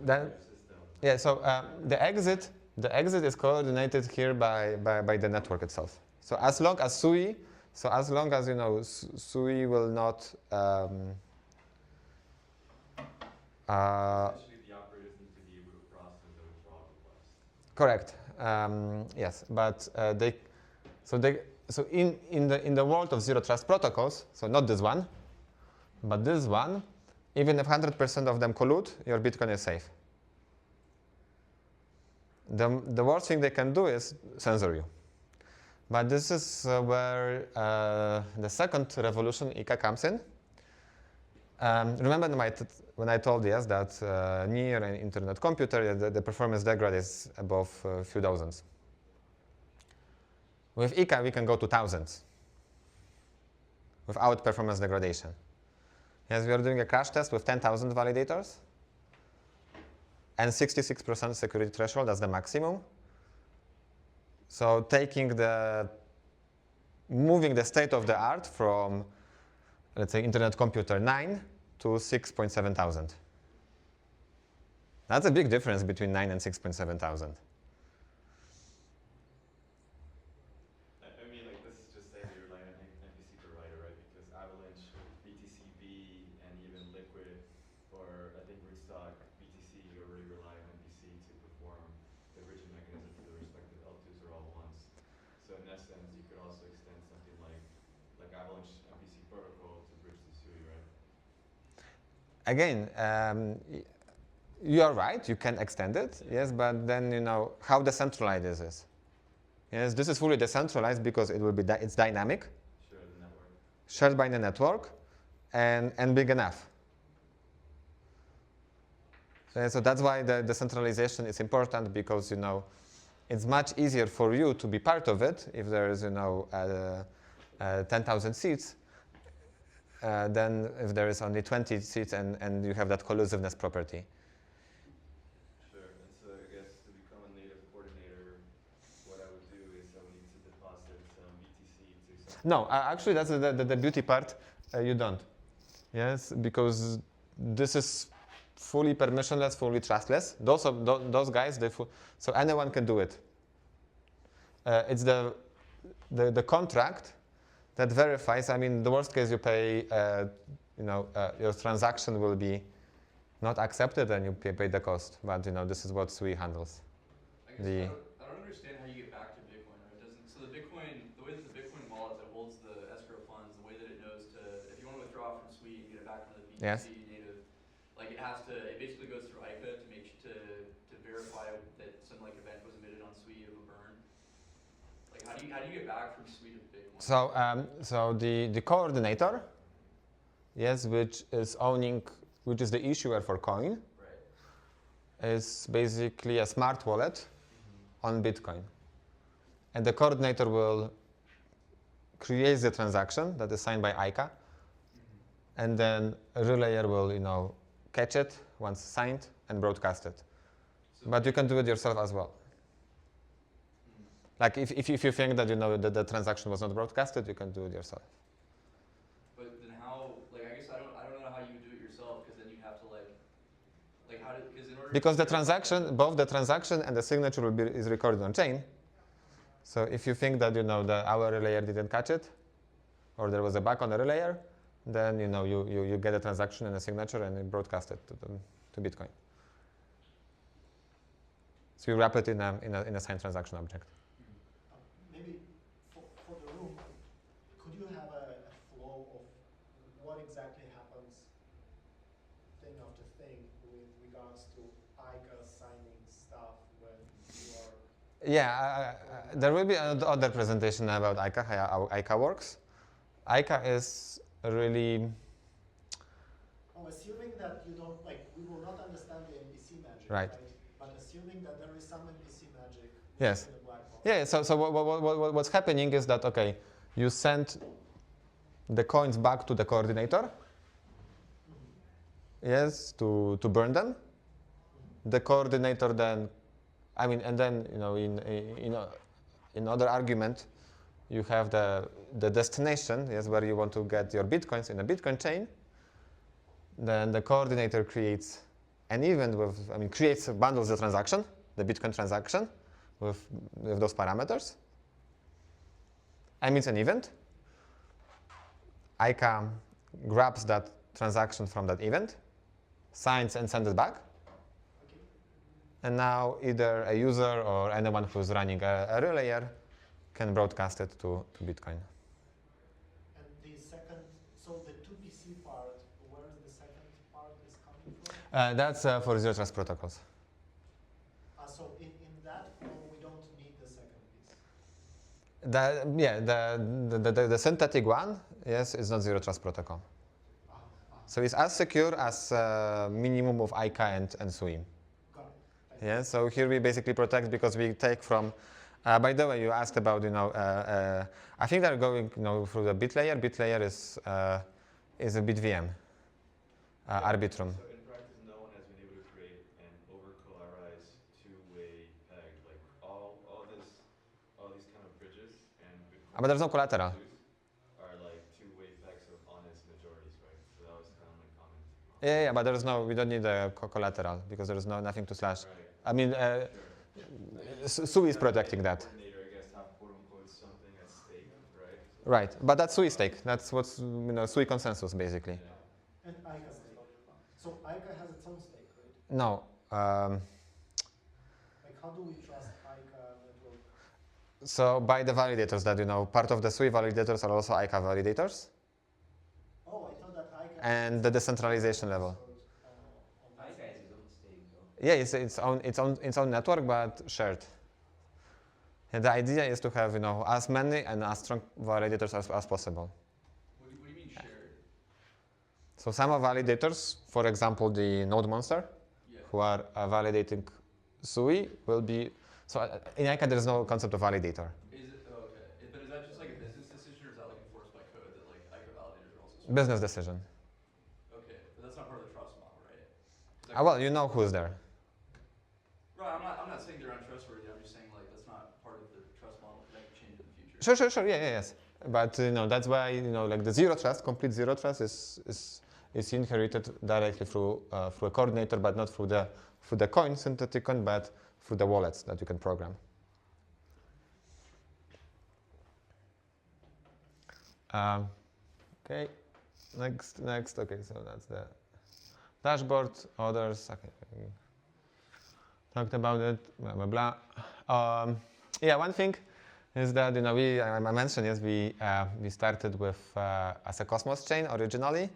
Then, system. yeah. So the exit is coordinated here by the network itself. So as long as SUI, SUI will not. Essentially, the operators need to be able to process the withdrawal request. Correct. Yes, but so in the world of zero trust protocols, so not this one, but this one, even if 100% of them collude, your Bitcoin is safe. The worst thing they can do is censor you. But this is where the second revolution, ICA, comes in. Remember when I told yes that near an internet computer, the performance degrade is above a few thousands. With ICA, we can go to thousands without performance degradation. Yes, we are doing a crash test with 10,000 validators and 66% security threshold, that's the maximum. So moving the state of the art from, let's say, Internet Computer 9 to 6.7 thousand. That's a big difference between 9 and 6.7 thousand. I mean, like this is just saying that you're relying on an MPC provider, right? Because Avalanche, BTCB, and even Liquid, or I think Rootstock, BTC already rely on MPC to perform the bridging mechanism for the respective L2s or L1s. So in essence, you could also extend something like Avalanche MPC protocol to bridge to SUI, right? Again, you are right, you can extend it, yes, but then how decentralized is this? Yes, this is fully decentralized because it will be it's dynamic, Share the network. shared by the network, and big enough. So that's why the decentralization is important, because it's much easier for you to be part of it if there is 10,000 seats than if there is only 20 seats and you have that collusiveness property. Sure, and so I guess to become a native coordinator, what I would do is I would need to deposit some BTC to some... No, actually that's the beauty part. You don't. Yes, because this is fully permissionless, fully trustless. Those guys, so anyone can do it. It's the contract that verifies. I mean, the worst case you pay, your transaction will be not accepted, and you pay the cost. But this is what SUI handles. I guess I don't understand how you get back to Bitcoin. Right? So the way that the Bitcoin wallet that holds the escrow funds, the way that it knows if you want to withdraw from SUI and get it back from the BTC Yes. native, like it basically goes through ICA to how do you get back from sweet to Bitcoin? So the coordinator, yes, which is the issuer for coin, Right. is basically a smart wallet on Bitcoin. And the coordinator will create the transaction that is signed by ICA, and then a relayer will, catch it once signed and broadcast it. So But you can do it yourself as well. Like if you think that that the transaction was not broadcasted, you can do it yourself. But then how? Like I guess I don't know how you would do it yourself, because then you have to like how did because in order Because to the transaction, both the transaction and the signature is recorded on chain. So if you think that our relayer didn't catch it, or there was a bug on the relayer, then you get a transaction and a signature and you broadcast it to Bitcoin. So you wrap it in a signed transaction object. Maybe for the room, could you have a flow of what exactly happens thing after thing with regards to ICA signing stuff when you are... Yeah, there will be another presentation about ICA, how ICA works. ICA is really... assuming that you don't, we will not understand the MPC magic, Right. But assuming that there is some MPC magic Yes. in the black box. Yeah, so what's happening is that, okay, you send the coins back to the coordinator, yes, to burn them. The coordinator then, and then, in other argument, you have the destination, yes, where you want to get your Bitcoins in a Bitcoin chain. Then the coordinator creates an event bundles the transaction, the Bitcoin transaction, with those parameters. Emits an event. ICA grabs that transaction from that event, signs and sends it back. Okay. And now either a user or anyone who's running a relayer can broadcast it to Bitcoin. And the second, so the 2PC part, where is the second part is coming from? That's for zero trust protocols. So in that flow, we don't need the second piece. The synthetic one, yes, is not zero trust protocol. So it's as secure as minimum of ICA and SUI. Got it. Yeah, so here we basically protect because we take from. By the way, you asked about I think they're going through the bit layer. Bit layer is a bit VM, Arbitrum. So in practice, no one has been able to create an over-collateralized two-way peg, like all these kind of bridges and Bitcoin But there's no collateral. are like two-way pegs of honest majorities, right? So that was kind of my comment. Yeah, but we don't need a collateral because there's nothing to slash. Right. SUI is protecting that. Coordinator, I guess, have quote-unquote something at stake, right? So Right, but that's SUI stake. That's what's SUI consensus basically. yeah. And ICA stake. So ICA has its own stake, right? No. How do we trust ICA network? So by the validators that part of the SUI validators are also ICA validators, Oh, I thought that ICA... and the decentralization level. ICA has its own stake, though. Yeah, it's its own network, but shared. And the idea is to have as many and as strong validators as possible. What do you mean shared? So some of validators, for example, the node monster, Yeah. who are validating SUI, will be. So in ICA there is no concept of validator. Is it okay? But is that just like a business decision, or is that like enforced by code that like ICA validators are also? Business decision. Okay, but that's not part of the trust model, right? 'Cause Well, you know who's there. Right, I'm not saying they're untrustworthy. I'm just saying like that's not part of the trust model that could change in the future. Sure. Yes. But that's why like the zero trust, complete zero trust is inherited directly through a coordinator, but not through the coin, synthetic coin, but through the wallets that you can program. Okay. Next. Okay, so that's the dashboard. Others. Okay. Talked about it. Blah blah blah. One thing is that I mentioned, yes, we started with as a Cosmos chain originally,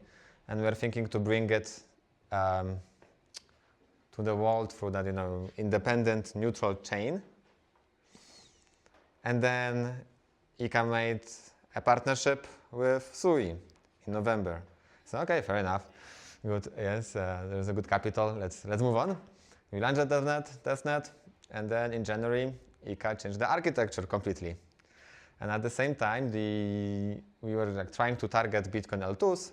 and we're thinking to bring it to the world through that independent neutral chain. And then Ika made a partnership with Sui in November. So okay, fair enough. Good. Yes, there's a good capital. Let's move on. We launched the testnet, and then in January, Ika changed the architecture completely. And at the same time, we were like trying to target Bitcoin L2s.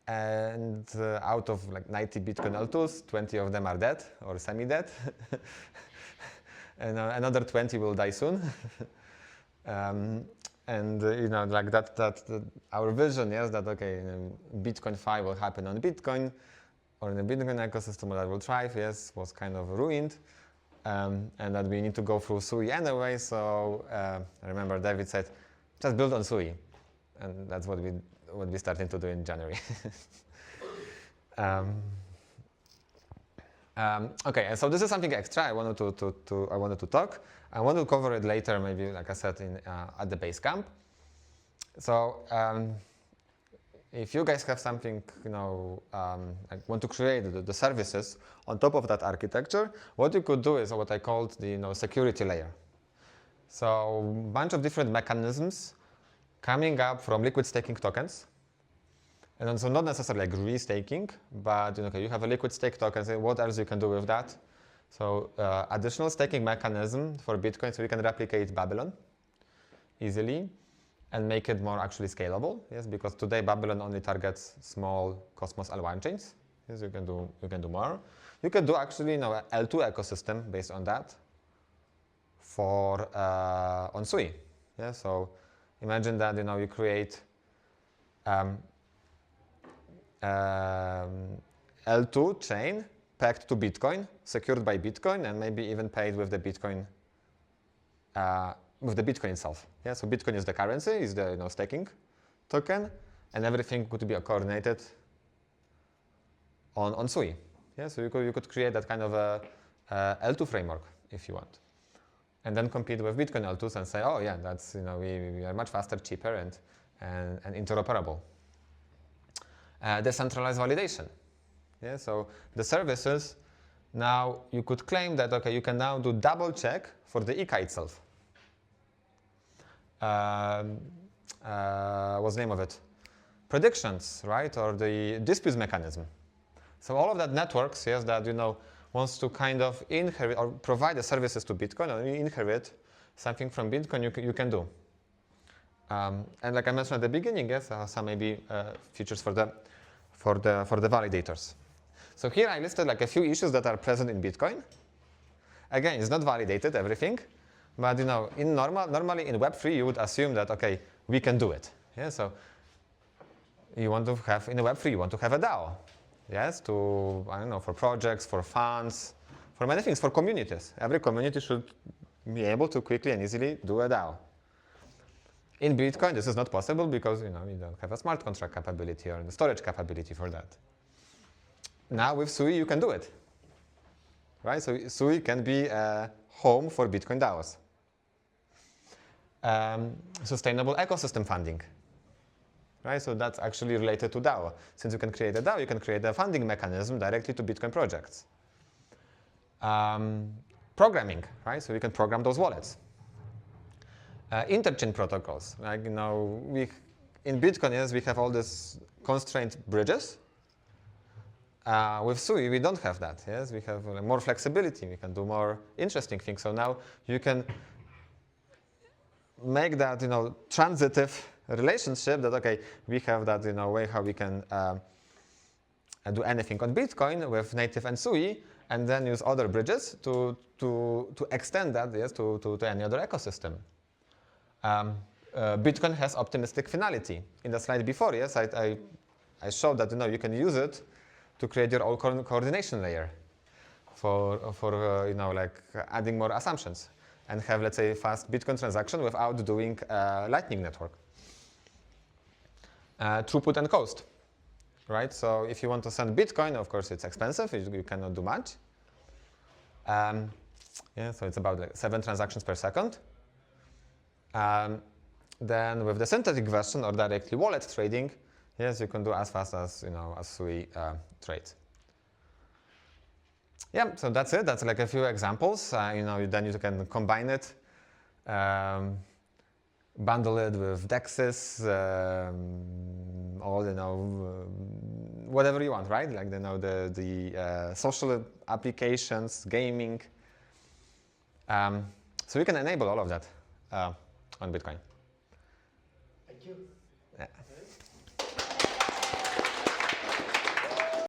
And out of like 90 Bitcoin L2s, 20 of them are dead or semi-dead. And another 20 will die soon. Like our vision is that, okay, Bitcoin 5 will happen on Bitcoin, or in the Bitcoin ecosystem that will thrive, yes, was kind of ruined. And that we need to go through Sui anyway, so I remember David said, just build on Sui. And that's what we started to do in January. Okay, and so this is something extra I wanted to talk. I want to cover it later, maybe like I said at the base camp. So if you guys have something, like want to create the services on top of that architecture, what you could do is what I called the security layer. So a bunch of different mechanisms coming up from liquid staking tokens. And so not necessarily like restaking, but you have a liquid stake token, so what else you can do with that? So additional staking mechanism for Bitcoin, so you can replicate Babylon easily and make it more actually scalable. Yes, because today Babylon only targets small Cosmos L1 chains. Yes, you can do more. You can do actually a L2 ecosystem based on that for on Sui. Yeah, so imagine that you create L2 chain pegged to Bitcoin, secured by Bitcoin, and maybe even paid with the Bitcoin itself. Yeah, so Bitcoin is the currency, is the staking token, and everything could be coordinated on Sui. Yeah, so you could create that kind of a L2 framework if you want, and then compete with Bitcoin L2s and say, oh yeah, that's we are much faster, cheaper, and interoperable. Decentralized validation. Yeah, so the services, now you could claim that, okay, you can now do double check for the ICA itself. What's the name of it? Predictions, right? Or the disputes mechanism. So all of that networks, yes, that wants to kind of inherit or provide the services to Bitcoin or inherit something from Bitcoin, you can do. And like I mentioned at the beginning, yes, some maybe features for the validators. So here I listed like a few issues that are present in Bitcoin. Again, it's not validated, everything, but normally in Web3 you would assume that, okay, we can do it. Yeah, so you want to have, in Web3 you want to have a DAO. Yes, for projects, for funds, for many things, for communities. Every community should be able to quickly and easily do a DAO. In Bitcoin, this is not possible because you don't have a smart contract capability or the storage capability for that. Now with Sui, you can do it, right? So Sui can be a home for Bitcoin DAOs. Sustainable ecosystem funding, right? So that's actually related to DAO. Since you can create a DAO, you can create a funding mechanism directly to Bitcoin projects. Programming, right? So you can program those wallets. Interchain protocols, like in Bitcoin, yes, we have all these constrained bridges. With Sui, we don't have that. Yes, we have more flexibility. We can do more interesting things. So now you can make that transitive relationship. That okay, we have that way how we can do anything on Bitcoin with native and Sui, and then use other bridges to extend that, yes, to any other ecosystem. Bitcoin has optimistic finality. In the slide before, yes, I showed that you can use it to create your own coordination layer for like adding more assumptions and have, let's say, fast Bitcoin transaction without doing Lightning Network. Throughput and cost, right? So if you want to send Bitcoin, of course, it's expensive. You cannot do much. Yeah, so it's about like 7 transactions per second. Then with the synthetic version or directly wallet trading, yes, you can do as fast as as Sui trades. Yeah, so that's it. That's like a few examples. Then you can combine it bundle it with DEXs, or whatever you want, right? Like the social applications, gaming. So we can enable all of that on Bitcoin.